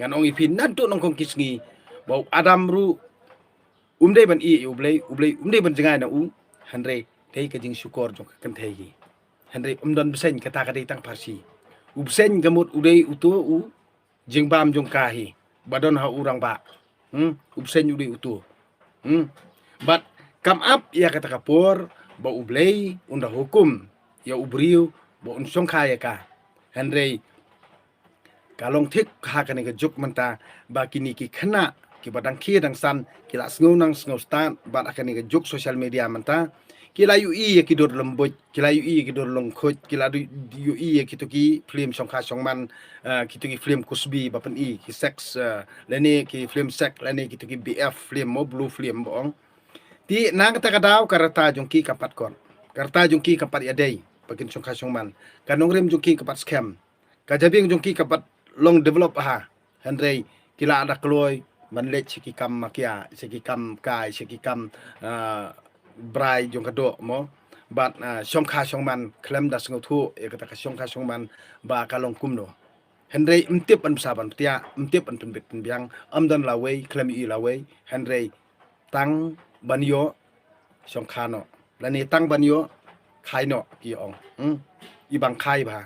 ngan ong ipin nan tu nong kong kisngi bau adam ru umde ban i ublei umde ban jengai na hanre tei ka jing syukur jong kan thei gi hanre umdon besen kata ka dei tang parsi ubsen gamut udei utu jing bam jong kahi badon ha urang ba ubsen udei utu but come up ya kata kapur ba ublei unda hukum ya ubriu ba unsong kaya ka hanre kalong thik ha ka ne ka juk manta ba kini ki khana ki badang khi dang san kila sngu nang sngu stan ba akan ni ka juk social media manta kila yu i ki dor lembut kila yu i ki dor long khut kila yu i ki to ki film song kha song man ki to ki film kusbi ba pen i ki sex lene ki film sex lene ki to ki bf film mo blue film bong ti nang kata kadaw karata jong ki kapat kon karata jong ki kapat ya dei pakin song kha song man kanong rem jong ki kapat scam kajabing jong ki kapat long develop ha handrei kila ada kloy man let siki kam makia siki kam kai siki kam brai jong kado mo bat song kha song man klem das ngotu e kata ka song kha song man ba kalong kumno handrei mtip an saban tia mtip an tunbit biang amdan lawe klem i lawe handrei tang banyo song kha no lani tang banyo khai no ki ong ibang khai ba